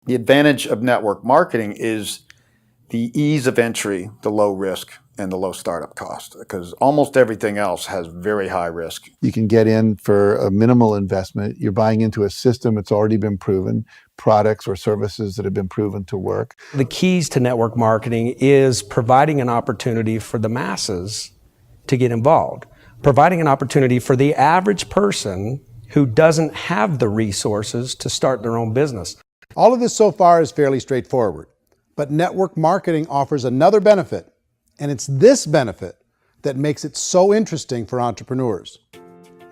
The advantage of network marketing is the ease of entry, the low risk, and the low startup cost, because almost everything else has very high risk. You can get in for a minimal investment. You're buying into a system that's already been proven, products or services that have been proven to work. The keys to network marketing is providing an opportunity for the masses to get involved, providing an opportunity for the average person who doesn't have the resources to start their own business. All of this so far is fairly straightforward, but network marketing offers another benefit, and it's this benefit that makes it so interesting for entrepreneurs.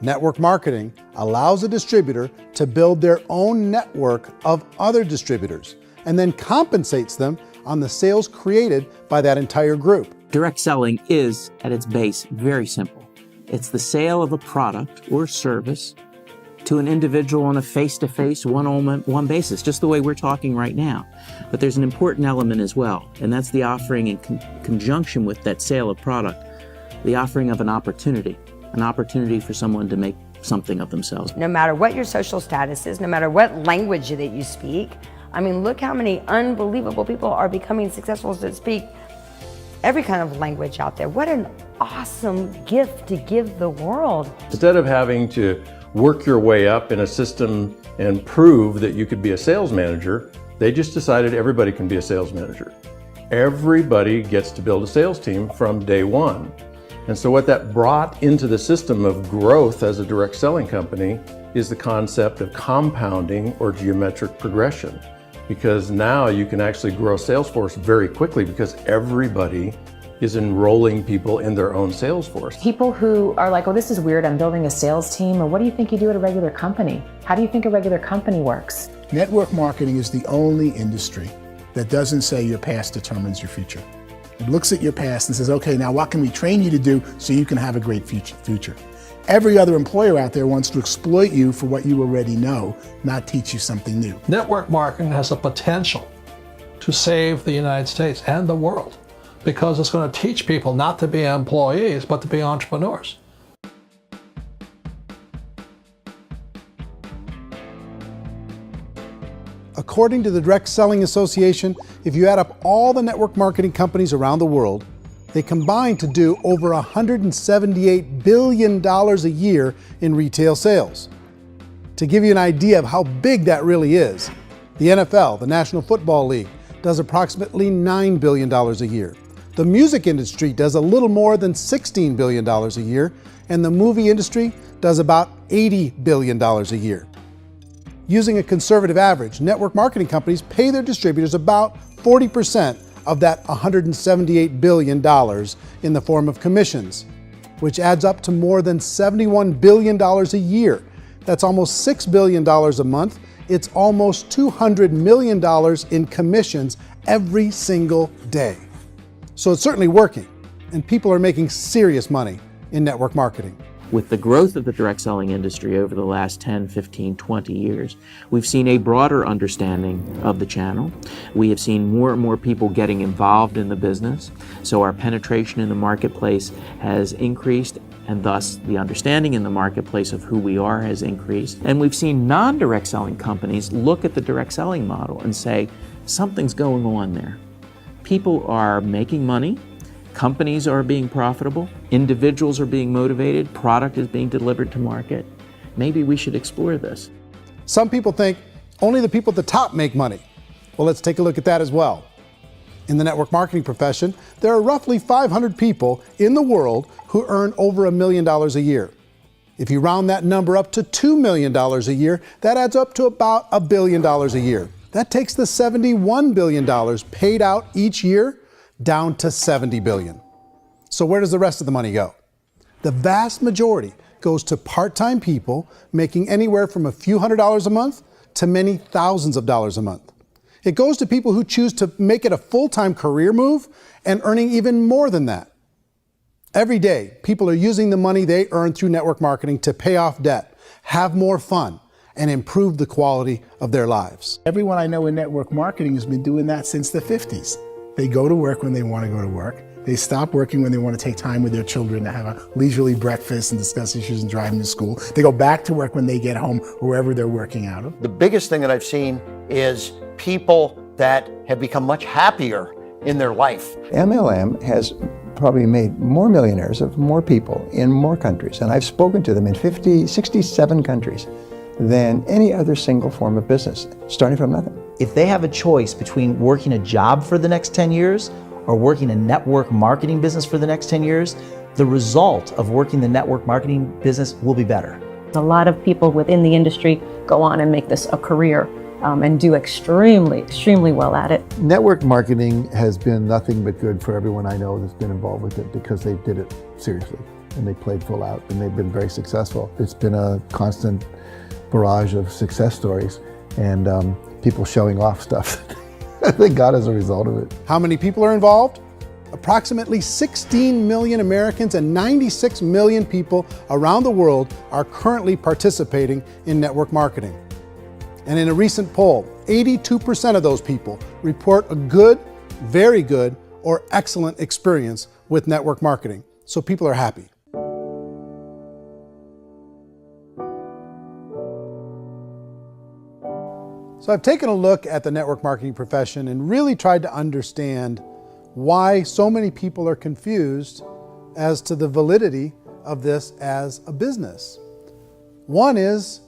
Network marketing allows a distributor to build their own network of other distributors and then compensates them on the sales created by that entire group. Direct selling is, at its base, very simple. It's the sale of a product or service to an individual on a face-to-face, one-on-one basis, just the way we're talking right now. But there's an important element as well, and that's the offering in conjunction with that sale of product, the offering of an opportunity for someone to make something of themselves. No matter what your social status is, no matter what language that you speak, I mean, look how many unbelievable people are becoming successful to speak every kind of language out there. What an awesome gift to give the world. Instead of having to work your way up in a system and prove that you could be a sales manager, they just decided everybody can be a sales manager. Everybody gets to build a sales team from day one. And so what that brought into the system of growth as a direct selling company is the concept of compounding or geometric progression. Because now you can actually grow a sales force very quickly because everybody is enrolling people in their own sales force. People who are like, oh, this is weird, I'm building a sales team, or what do you think you do at a regular company? How do you think a regular company works? Network marketing is the only industry that doesn't say your past determines your future. It looks at your past and says, okay, now what can we train you to do so you can have a great future? Every other employer out there wants to exploit you for what you already know, not teach you something new. Network marketing has the potential to save the United States and the world because it's going to teach people not to be employees, but to be entrepreneurs. According to the Direct Selling Association, if you add up all the network marketing companies around the world, they combine to do over $178 billion a year in retail sales. To give you an idea of how big that really is, the NFL, the National Football League, does approximately $9 billion a year. The music industry does a little more than $16 billion a year, and the movie industry does about $80 billion a year. Using a conservative average, network marketing companies pay their distributors about 40% of that $178 billion in the form of commissions, which adds up to more than $71 billion a year. That's almost $6 billion a month. It's almost $200 million in commissions every single day. So it's certainly working, and people are making serious money in network marketing. With the growth of the direct selling industry over the last 10, 15, 20 years, we've seen a broader understanding of the channel. We have seen more and more people getting involved in the business, so our penetration in the marketplace has increased, and thus the understanding in the marketplace of who we are has increased. And we've seen non-direct selling companies look at the direct selling model and say, something's going on there. People are making money, companies are being profitable, individuals are being motivated, product is being delivered to market. Maybe we should explore this. Some people think only the people at the top make money. Well, let's take a look at that as well. In the network marketing profession, there are roughly 500 people in the world who earn over $1 million a year. If you round that number up to $2 million a year, that adds up to about $1 billion a year. That takes the $71 billion paid out each year down to $70 billion. So where does the rest of the money go? The vast majority goes to part-time people making anywhere from a few $100s a month to many thousands of dollars a month. It goes to people who choose to make it a full-time career move and earning even more than that. Every day, people are using the money they earn through network marketing to pay off debt, have more fun, and improve the quality of their lives. Everyone I know in network marketing has been doing that since the 50s. They go to work when they want to go to work. They stop working when they want to take time with their children to have a leisurely breakfast and discuss issues and drive them to school. They go back to work when they get home, wherever they're working out of. The biggest thing that I've seen is people that have become much happier in their life. MLM has probably made more millionaires of more people in more countries, and I've spoken to them in 67 countries, than any other single form of business, starting from nothing. If they have a choice between working a job for the next 10 years or working a network marketing business for the next 10 years, the result of working the network marketing business will be better. A lot of people within the industry go on and make this a career and do extremely well at it. Network marketing has been nothing but good for everyone I know that's been involved with it, because they did it seriously and they played full out and they've been very successful. It's been a constant barrage of success stories and people showing off stuff that they got as a result of it. How many people are involved? Approximately 16 million Americans and 96 million people around the world are currently participating in network marketing. And in a recent poll, 82% of those people report a good, very good, or excellent experience with network marketing. So people are happy. So I've taken a look at the network marketing profession and really tried to understand why so many people are confused as to the validity of this as a business. One is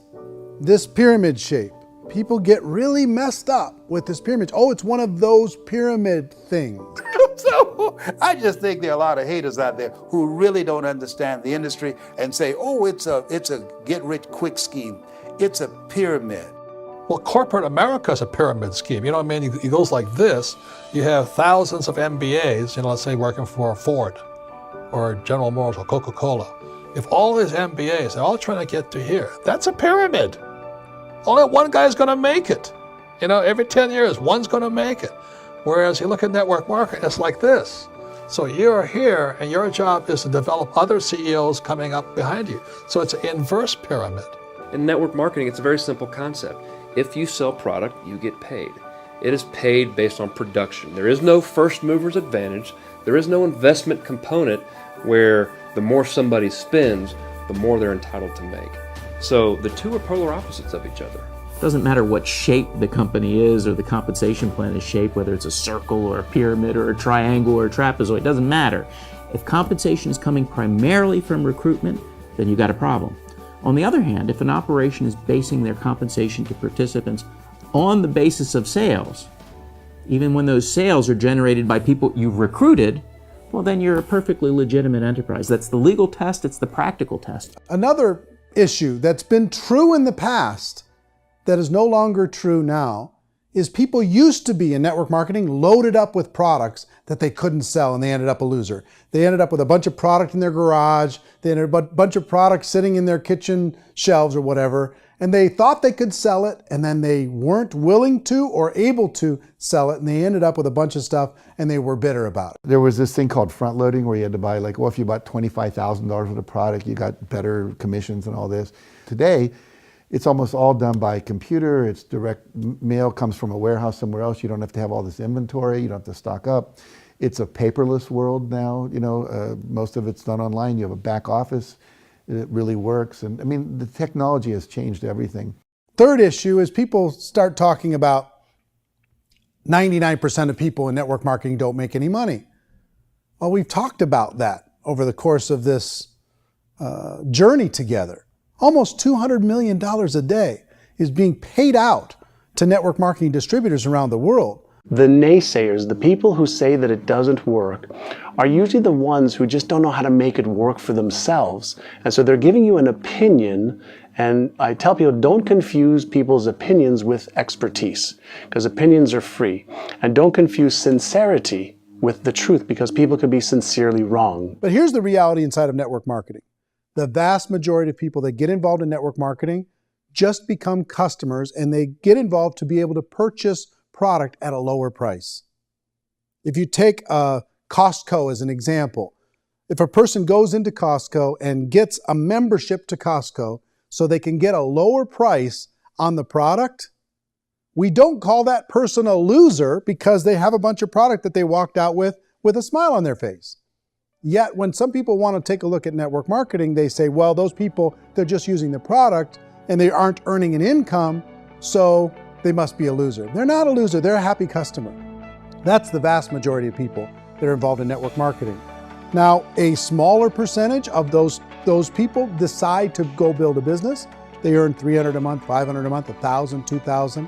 this pyramid shape. People get really messed up with this pyramid. Oh, it's one of those pyramid things. So I just think there are a lot of haters out there who really don't understand the industry and say, oh, it's a get-rich-quick scheme. It's a pyramid. Well, corporate America is a pyramid scheme. You know what I mean? It goes like this. You have thousands of MBAs, let's say working for Ford or General Motors or Coca-Cola. If all these MBAs, they're all trying to get to here, that's a pyramid. Only one guy's going to make it. Every 10 years, one's going to make it. Whereas you look at network marketing, it's like this. So you're here, and your job is to develop other CEOs coming up behind you. So it's an inverse pyramid. In network marketing, it's a very simple concept. If you sell product, you get paid. It is paid based on production. There is no first mover's advantage. There is no investment component where the more somebody spends, the more they're entitled to make. So the two are polar opposites of each other. It doesn't matter what shape the company is or the compensation plan is shaped, whether it's a circle or a pyramid or a triangle or a trapezoid, it doesn't matter. If compensation is coming primarily from recruitment, then you got a problem. On the other hand, if an operation is basing their compensation to participants on the basis of sales, even when those sales are generated by people you've recruited, well, then you're a perfectly legitimate enterprise. That's the legal test, it's the practical test. Another issue that's been true in the past that is no longer true now is people used to be in network marketing loaded up with products that they couldn't sell, and they ended up a loser. They ended up with a bunch of product in their garage, they ended up with a bunch of products sitting in their kitchen shelves or whatever, and they thought they could sell it, and then they weren't willing to or able to sell it, and they ended up with a bunch of stuff, and they were bitter about it. There was this thing called front loading where you had to buy, if you bought $25,000 worth of product, you got better commissions and all this. Today, it's almost all done by computer. It's direct mail, comes from a warehouse somewhere else. You don't have to have all this inventory. You don't have to stock up. It's a paperless world now. Most of it's done online. You have a back office. It really works. And the technology has changed everything. Third issue is people start talking about 99% of people in network marketing don't make any money. Well, we've talked about that over the course of this journey together. Almost $200 million a day is being paid out to network marketing distributors around the world. The naysayers, the people who say that it doesn't work, are usually the ones who just don't know how to make it work for themselves. And so they're giving you an opinion, and I tell people, don't confuse people's opinions with expertise, because opinions are free. And don't confuse sincerity with the truth, because people could be sincerely wrong. But here's the reality inside of network marketing. The vast majority of people that get involved in network marketing just become customers, and they get involved to be able to purchase product at a lower price. If you take Costco as an example, if a person goes into Costco and gets a membership to Costco so they can get a lower price on the product, we don't call that person a loser because they have a bunch of product that they walked out with a smile on their face. Yet when some people want to take a look at network marketing, they say, well, those people, they're just using the product and they aren't earning an income, so they must be a loser. They're not a loser, they're a happy customer. That's the vast majority of people that are involved in network marketing. Now, a smaller percentage of those people decide to go build a business. They earn $300 a month, $500 a month, $1,000, $2,000.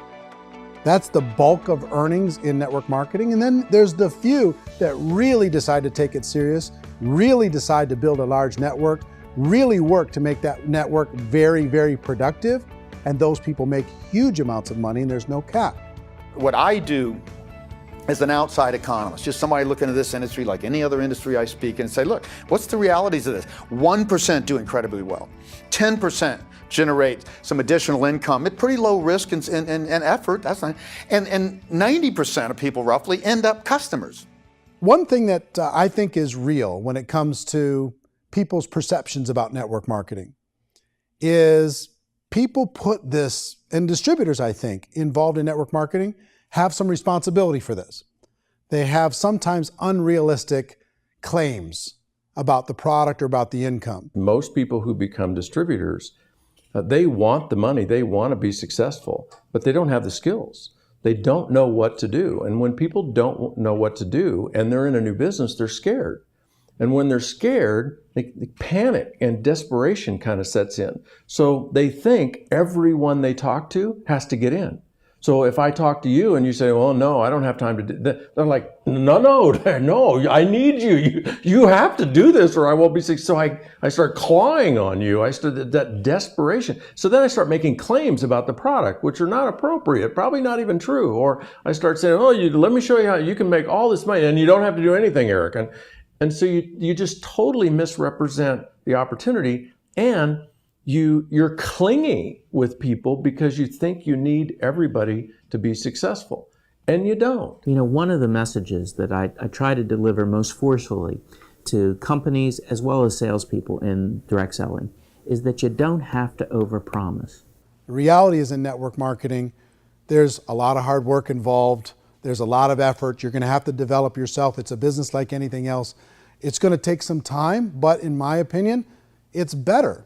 That's the bulk of earnings in network marketing. And then there's the few that really decide to take it serious, really decide to build a large network, really work to make that network very, very productive. And those people make huge amounts of money and there's no cap. What I do as an outside economist, just somebody looking at this industry like any other industry I speak in, and say, look, what's the realities of this? 1% do incredibly well. 10% generate some additional income at pretty low risk and effort. That's not, and 90% of people roughly end up customers. One thing that I think is real when it comes to people's perceptions about network marketing is people put this, and distributors, I think, involved in network marketing have some responsibility for this. They have sometimes unrealistic claims about the product or about the income. Most people who become distributors, they want the money, they want to be successful, but they don't have the skills. They don't know what to do. And when people don't know what to do and they're in a new business, they're scared. And when they're scared, they panic and desperation kind of sets in. So they think everyone they talk to has to get in. So if I talk to you and you say, well, no, I don't have time to do that, they're like, no, I need you. You have to do this or I won't be successful. So I start clawing on you. I start that desperation. So then I start making claims about the product, which are not appropriate, probably not even true. Or I start saying, oh, let me show you how you can make all this money and you don't have to do anything, Eric. And so you just totally misrepresent the opportunity, and you're clingy with people because you think you need everybody to be successful, and you don't. You know, one of the messages that I try to deliver most forcefully to companies as well as salespeople in direct selling is that you don't have to overpromise. The reality is in network marketing, there's a lot of hard work involved. There's a lot of effort. You're going to have to develop yourself. It's a business like anything else. It's going to take some time, but in my opinion, it's better